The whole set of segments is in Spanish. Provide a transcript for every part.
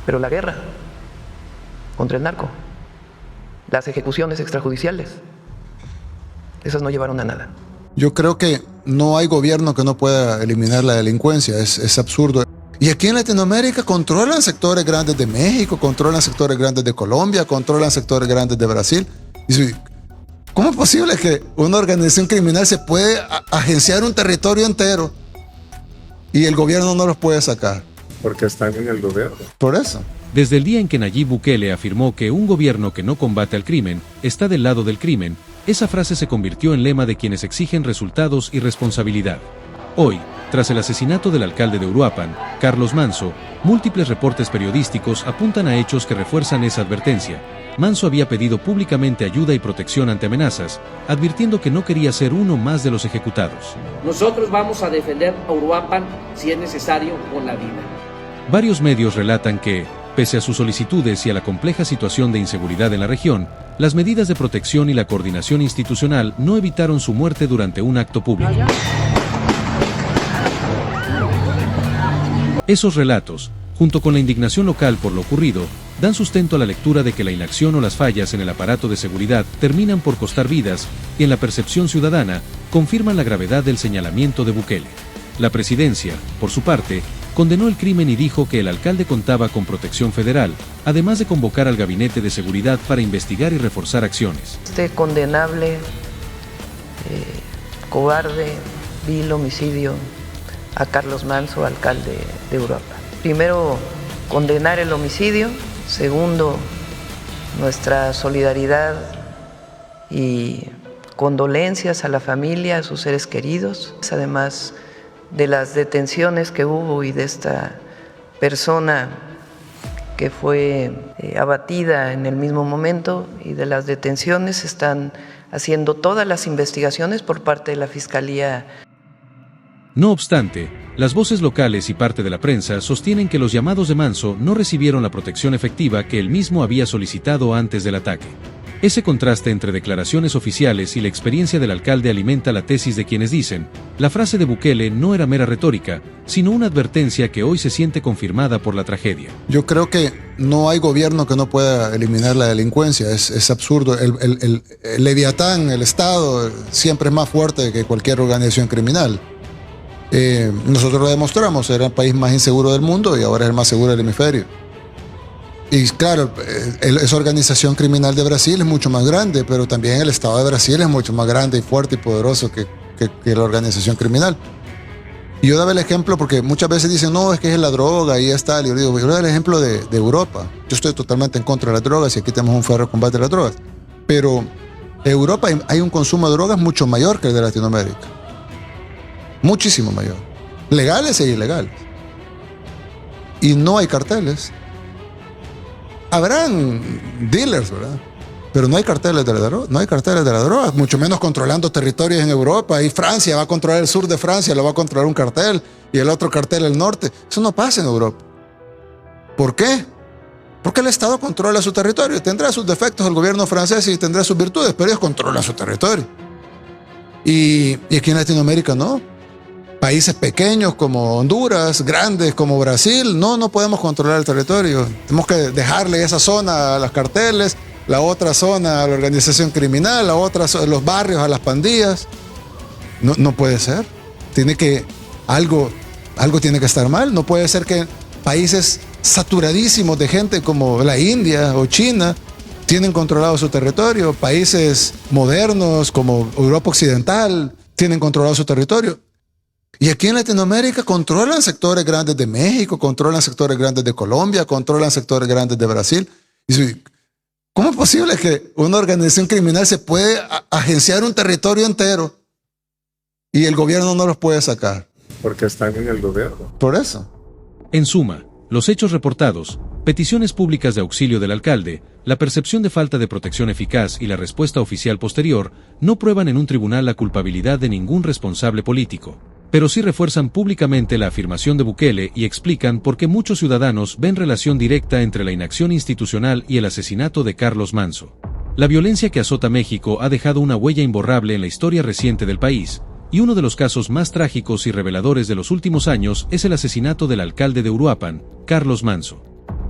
Pero la guerra contra el narco, las ejecuciones extrajudiciales, esas no llevaron a nada. Yo creo que no hay gobierno que no pueda eliminar la delincuencia, es absurdo. Y aquí en Latinoamérica controlan sectores grandes de México, controlan sectores grandes de Colombia, controlan sectores grandes de Brasil. ¿Cómo es posible que una organización criminal se puede agenciar un territorio entero y el gobierno no los puede sacar? Porque están en el gobierno. Por eso. Desde el día en que Nayib Bukele afirmó que un gobierno que no combate al crimen está del lado del crimen, esa frase se convirtió en lema de quienes exigen resultados y responsabilidad. Hoy, tras el asesinato del alcalde de Uruapan, Carlos Manso, múltiples reportes periodísticos apuntan a hechos que refuerzan esa advertencia. Manso había pedido públicamente ayuda y protección ante amenazas, advirtiendo que no quería ser uno más de los ejecutados. Nosotros vamos a defender a Uruapan si es necesario con la vida. Varios medios relatan que, pese a sus solicitudes y a la compleja situación de inseguridad en la región, las medidas de protección y la coordinación institucional no evitaron su muerte durante un acto público. Esos relatos, junto con la indignación local por lo ocurrido, dan sustento a la lectura de que la inacción o las fallas en el aparato de seguridad terminan por costar vidas y en la percepción ciudadana confirman la gravedad del señalamiento de Bukele. La presidencia, por su parte, condenó el crimen y dijo que el alcalde contaba con protección federal, además de convocar al gabinete de seguridad para investigar y reforzar acciones. Este condenable, cobarde, vil homicidio a Carlos Manso, alcalde de Uruapan. Primero, condenar el homicidio. Segundo, nuestra solidaridad y condolencias a la familia, a sus seres queridos. Además de las detenciones que hubo y de esta persona que fue abatida en el mismo momento, y de las detenciones están haciendo todas las investigaciones por parte de la Fiscalía. No obstante, las voces locales y parte de la prensa sostienen que los llamados de Manso no recibieron la protección efectiva que él mismo había solicitado antes del ataque. Ese contraste entre declaraciones oficiales y la experiencia del alcalde alimenta la tesis de quienes dicen, la frase de Bukele no era mera retórica, sino una advertencia que hoy se siente confirmada por la tragedia. Yo creo que no hay gobierno que no pueda eliminar la delincuencia, es absurdo. El Leviatán, el Estado, siempre es más fuerte que cualquier organización criminal. Nosotros lo demostramos, era el país más inseguro del mundo y ahora es el más seguro del hemisferio. Y claro, esa organización criminal de Brasil es mucho más grande, pero también el Estado de Brasil es mucho más grande y fuerte y poderoso que la organización criminal. Y yo daba el ejemplo porque muchas veces dicen, no, es que es la droga y es tal. Y yo digo, yo daba el ejemplo de Europa. Yo estoy totalmente en contra de las drogas y aquí tenemos un ferro combate a las drogas. Pero en Europa hay un consumo de drogas mucho mayor que el de Latinoamérica. Muchísimo mayor. Legales e ilegales. Y no hay carteles. Habrán dealers, ¿verdad? Pero no hay carteles de la droga, no hay carteles de la droga, mucho menos controlando territorios en Europa. Y Francia va a controlar el sur de Francia, lo va a controlar un cartel, y el otro cartel el norte. Eso no pasa en Europa. ¿Por qué? Porque el Estado controla su territorio. Tendrá sus defectos el gobierno francés y tendrá sus virtudes, pero ellos controlan su territorio. Y aquí en Latinoamérica no. Países pequeños como Honduras, grandes como Brasil, no podemos controlar el territorio. Tenemos que dejarle esa zona a los carteles, la otra zona a la organización criminal, la otra los barrios a las pandillas. No puede ser. Algo tiene que estar mal. No puede ser que países saturadísimos de gente como la India o China tienen controlado su territorio. Países modernos como Europa Occidental tienen controlado su territorio. Y aquí en Latinoamérica controlan sectores grandes de México, controlan sectores grandes de Colombia, controlan sectores grandes de Brasil. ¿Cómo es posible que una organización criminal se puede agenciar un territorio entero y el gobierno no los puede sacar? Porque están en el gobierno. Por eso. En suma, los hechos reportados, peticiones públicas de auxilio del alcalde, la percepción de falta de protección eficaz y la respuesta oficial posterior no prueban en un tribunal la culpabilidad de ningún responsable político, pero sí refuerzan públicamente la afirmación de Bukele y explican por qué muchos ciudadanos ven relación directa entre la inacción institucional y el asesinato de Carlos Manso. La violencia que azota México ha dejado una huella imborrable en la historia reciente del país, y uno de los casos más trágicos y reveladores de los últimos años es el asesinato del alcalde de Uruapan, Carlos Manso.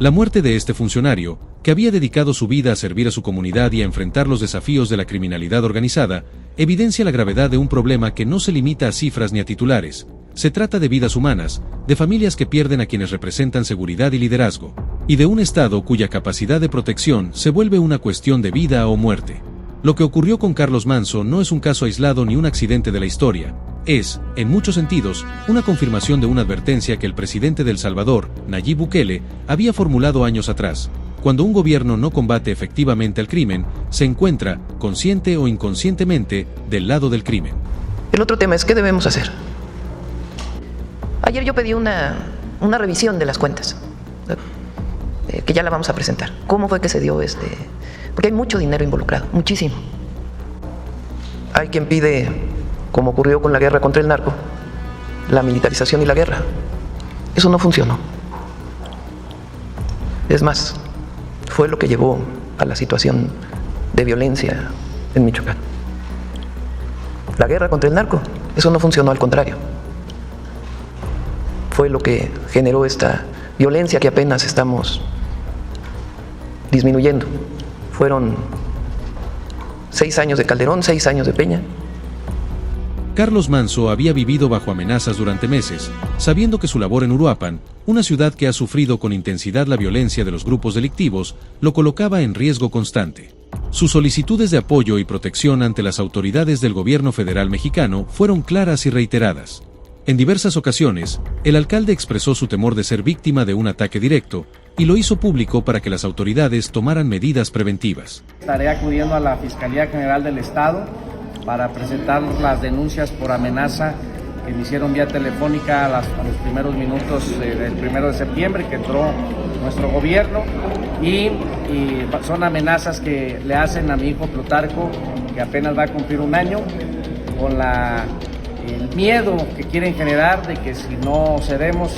La muerte de este funcionario, que había dedicado su vida a servir a su comunidad y a enfrentar los desafíos de la criminalidad organizada, evidencia la gravedad de un problema que no se limita a cifras ni a titulares. Se trata de vidas humanas, de familias que pierden a quienes representan seguridad y liderazgo, y de un Estado cuya capacidad de protección se vuelve una cuestión de vida o muerte. Lo que ocurrió con Carlos Manso no es un caso aislado ni un accidente de la historia. Es, en muchos sentidos, una confirmación de una advertencia que el presidente de El Salvador, Nayib Bukele, había formulado años atrás. Cuando un gobierno no combate efectivamente al crimen, se encuentra, consciente o inconscientemente, del lado del crimen. El otro tema es, ¿qué debemos hacer? Ayer yo pedí una revisión de las cuentas, que ya la vamos a presentar. ¿Cómo fue que se dio Porque hay mucho dinero involucrado, muchísimo. Hay quien pide, como ocurrió con la guerra contra el narco, la militarización y la guerra. Eso no funcionó. Es más, fue lo que llevó a la situación de violencia en Michoacán. La guerra contra el narco, eso no funcionó, al contrario. Fue lo que generó esta violencia que apenas estamos disminuyendo. Fueron 6 años de Calderón, 6 años de Peña. Carlos Manso había vivido bajo amenazas durante meses, sabiendo que su labor en Uruapan, una ciudad que ha sufrido con intensidad la violencia de los grupos delictivos, lo colocaba en riesgo constante. Sus solicitudes de apoyo y protección ante las autoridades del gobierno federal mexicano fueron claras y reiteradas. En diversas ocasiones, el alcalde expresó su temor de ser víctima de un ataque directo, y lo hizo público para que las autoridades tomaran medidas preventivas. Estaré acudiendo a la Fiscalía General del Estado para presentar las denuncias por amenaza que me hicieron vía telefónica a los primeros minutos del 1 de septiembre que entró nuestro gobierno, y son amenazas que le hacen a mi hijo Plutarco, que apenas va a cumplir 1 año, con el miedo que quieren generar de que si no cedemos,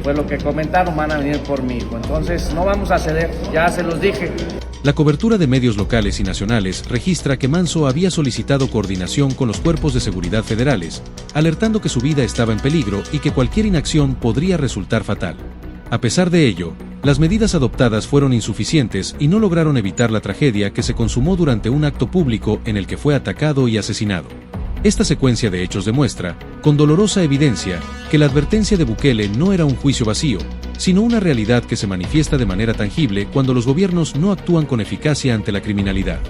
fue lo que comentaron, van a venir por mi hijo. Entonces no vamos a ceder, ya se los dije. La cobertura de medios locales y nacionales registra que Manso había solicitado coordinación con los cuerpos de seguridad federales, alertando que su vida estaba en peligro y que cualquier inacción podría resultar fatal. A pesar de ello, las medidas adoptadas fueron insuficientes y no lograron evitar la tragedia que se consumó durante un acto público en el que fue atacado y asesinado. Esta secuencia de hechos demuestra, con dolorosa evidencia, que la advertencia de Bukele no era un juicio vacío, sino una realidad que se manifiesta de manera tangible cuando los gobiernos no actúan con eficacia ante la criminalidad.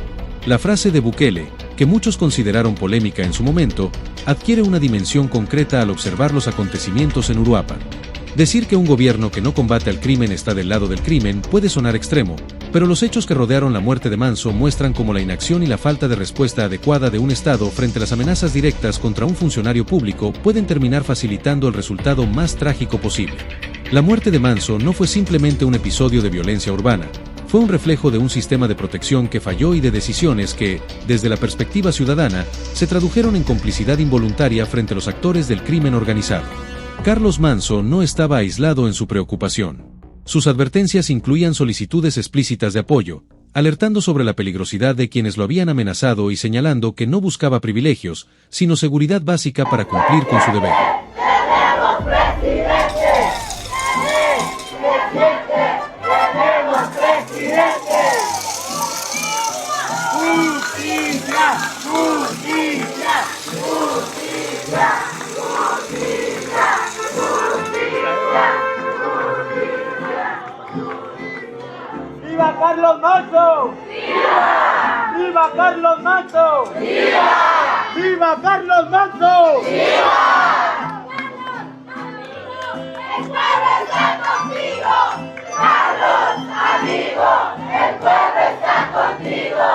La frase de Bukele, que muchos consideraron polémica en su momento, adquiere una dimensión concreta al observar los acontecimientos en Uruapan. Decir que un gobierno que no combate al crimen está del lado del crimen puede sonar extremo, pero los hechos que rodearon la muerte de Manso muestran cómo la inacción y la falta de respuesta adecuada de un Estado frente a las amenazas directas contra un funcionario público pueden terminar facilitando el resultado más trágico posible. La muerte de Manso no fue simplemente un episodio de violencia urbana, fue un reflejo de un sistema de protección que falló y de decisiones que, desde la perspectiva ciudadana, se tradujeron en complicidad involuntaria frente a los actores del crimen organizado. Carlos Manso no estaba aislado en su preocupación. Sus advertencias incluían solicitudes explícitas de apoyo, alertando sobre la peligrosidad de quienes lo habían amenazado y señalando que no buscaba privilegios, sino seguridad básica para cumplir con su deber. ¡Viva Carlos Manso! ¡Viva! ¡Viva Carlos Manso! ¡Viva! ¡Viva Carlos Manso! ¡Viva! ¡El pueblo está contigo! ¡Carlos, amigo! ¡El pueblo está contigo!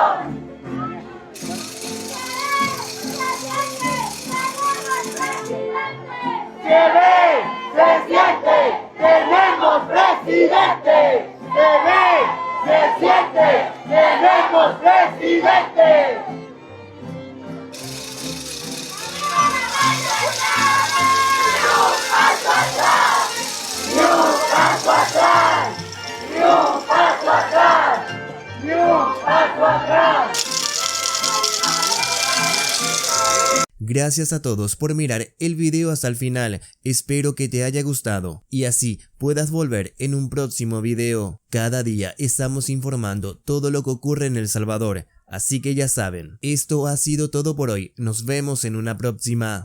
¡Se ve! ¡Se siente! ¡Tenemos presidente! ¡Se ve! ¡Se siente! ¡Tenemos presidente! Gracias a todos por mirar el video hasta el final, espero que te haya gustado y así puedas volver en un próximo video. Cada día estamos informando todo lo que ocurre en El Salvador, así que ya saben, esto ha sido todo por hoy, nos vemos en una próxima.